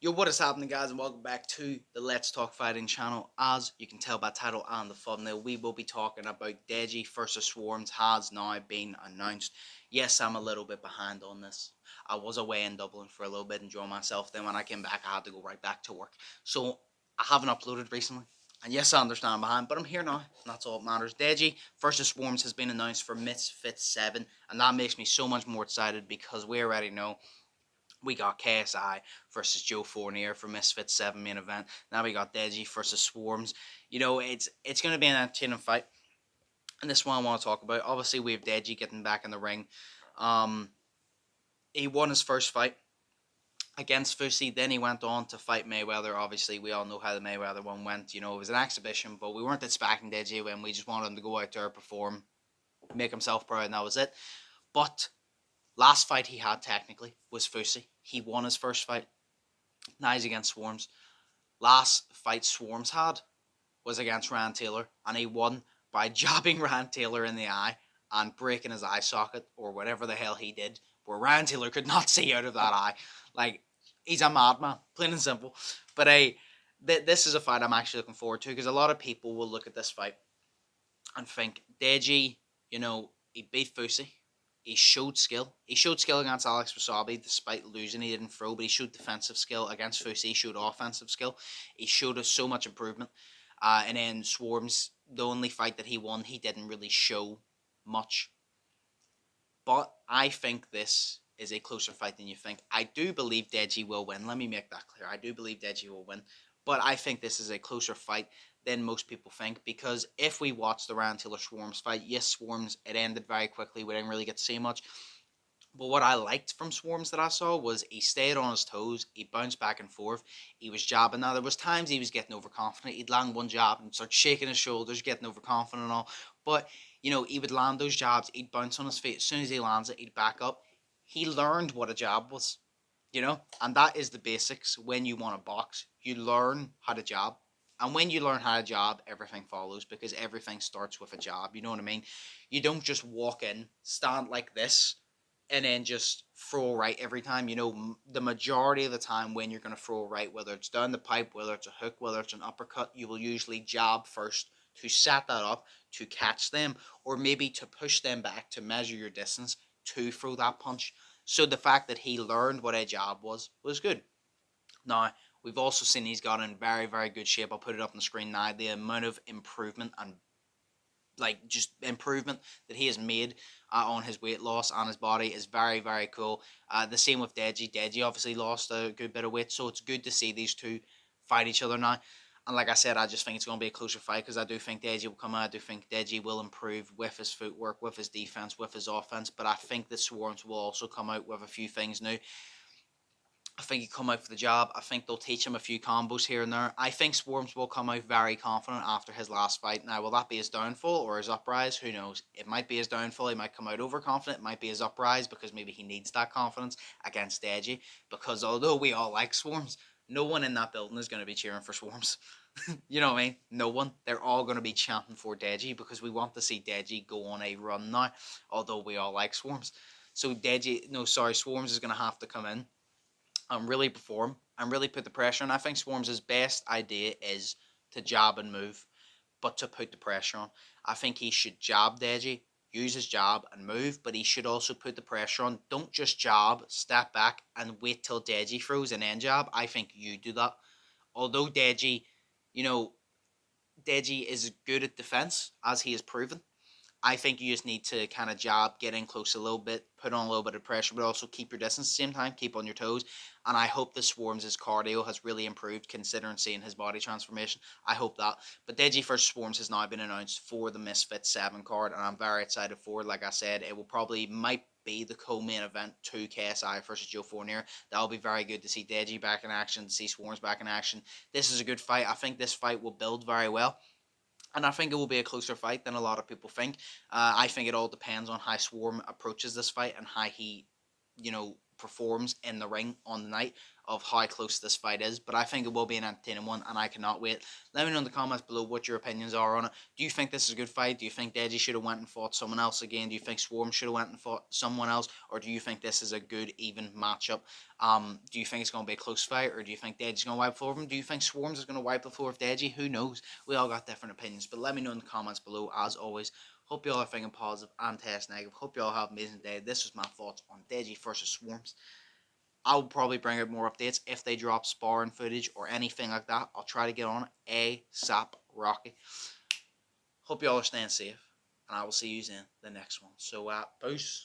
Yo, what is happening, guys, and welcome back to the Let's Talk Fighting channel. As you can tell by title and the thumbnail, we will be talking about Deji versus Swarmz has now been announced. Yes, I'm a little bit behind on this. I was away in Dublin for a little bit, enjoying myself. Then when I came back, I had to go right back to work. So I haven't uploaded recently. And yes, I understand I'm behind, but I'm here now, and that's all that matters. Deji versus Swarmz has been announced for Misfit 7, and that makes me so much more excited because we already know we got KSI versus Joe Fournier for Misfit 7 main event. Now we got Deji versus Swarmz. You know, it's going to be an entertaining fight. And this one I want to talk about. Obviously, we have Deji getting back in the ring. Um, he won his first fight against Fusi. Then he went on to fight Mayweather. Obviously, we all know how the Mayweather one went. You know, it was an exhibition, but we weren't expecting Deji to win. We just wanted him to go out there, perform, make himself proud, and that was it. But last fight he had technically was Fusi. He won his first fight. Now he's against Swarmz. Last fight Swarmz had was against Ryan Taylor, and he won by jabbing Ryan Taylor in the eye and breaking his eye socket or whatever the hell he did, where Ryan Taylor could not see out of that eye. Like, he's a madman, plain and simple. But this is a fight I'm actually looking forward to because a lot of people will look at this fight and think Deji, you know, he beat Fusi. He showed skill. He showed skill against Alex Wasabi despite losing. He didn't throw, but he showed defensive skill against Fusi. He showed offensive skill. He showed us so much improvement. And then Swarmz, the only fight that he won, he didn't really show much. But I think this is a closer fight than you think. I do believe Deji will win. Let me make that clear. I do believe Deji will win. But I think this is a closer fight than most people think, because if we watch the Ryan Taylor Swarmz fight, yes, Swarmz, it ended very quickly. We didn't really get to see much. But what I liked from Swarmz that I saw was he stayed on his toes, he bounced back and forth, he was jabbing. Now, there was times he was getting overconfident. He'd land one jab and start shaking his shoulders, getting overconfident and all. But, you know, he would land those jabs, he'd bounce on his feet. As soon as he lands it, he'd back up. He learned what a jab was, you know? And that is the basics when you want to box. You learn how to jab. And when you learn how to jab, everything follows, because everything starts with a jab. You know what I mean? You don't just walk in, stand like this, and then just throw a right every time. You know, the majority of the time when you're going to throw a right, whether it's down the pipe, whether it's a hook, whether it's an uppercut, you will usually jab first to set that up, to catch them, or maybe to push them back to measure your distance to throw that punch. So the fact that he learned what a jab was good. Now, we've also seen he's got in very, very good shape. I'll put it up on the screen now. The amount of improvement and just improvement that he has made on his weight loss and his body is very, very cool. The same with Deji. Deji obviously lost a good bit of weight, so it's good to see these two fight each other now. And like I said, I just think it's going to be a closer fight because I do think Deji will come out. I do think Deji will improve with his footwork, with his defense, with his offense. But I think that Swarmz will also come out with a few things new. I think he come out for the job. I think they'll teach him a few combos here and there. I think Swarmz will come out very confident after his last fight. Now, will that be his downfall or his uprise? Who knows? It might be his downfall. He might come out overconfident. It might be his uprise because maybe he needs that confidence against Deji. Because although we all like Swarmz, no one in that building is going to be cheering for Swarmz. You know what I mean? No one. They're all going to be chanting for Deji because we want to see Deji go on a run now. Although we all like Swarmz. So Swarmz is going to have to come in and really perform and really put the pressure on. I think Swarmz' best idea is to jab and move, but to put the pressure on. I think he should jab Deji, use his jab and move, but he should also put the pressure on. Don't just jab, step back, and wait till Deji throws and then jab. I think you do that. Although Deji, Deji is good at defense, as he has proven. I think you just need to kind of jab, get in close a little bit, put on a little bit of pressure, but also keep your distance at the same time, keep on your toes. And I hope that Swarmz' cardio has really improved considering seeing his body transformation. I hope that. But Deji versus Swarmz has now been announced for the Misfit 7 card, and I'm very excited for it. Like I said, it might be the co-main event to KSI versus Joe Fournier. That'll be very good to see Deji back in action, to see Swarmz back in action. This is a good fight. I think this fight will build very well. And I think it will be a closer fight than a lot of people think. I think it all depends on how Swarm approaches this fight and how he, performs in the ring on the night. of how close this fight is, but I think it will be an entertaining one, and I cannot wait. Let me know in the comments below what your opinions are on it. Do you think this is a good fight? Do you think Deji should have went and fought someone else again? Do you think Swarmz should have went and fought someone else? Or do you think this is a good, even matchup? Do you think it's going to be a close fight, or do you think Deji's going to wipe the floor with him? Do you think Swarmz is going to wipe the floor with Deji? Who knows? We all got different opinions, but let me know in the comments below, as always. Hope you all are thinking positive and test negative. Hope you all have an amazing day. This was my thoughts on Deji versus Swarmz. I'll probably bring out more updates if they drop sparring footage or anything like that. I'll try to get on it ASAP Rocky. Hope you all are staying safe, and I will see you in the next one. So, peace.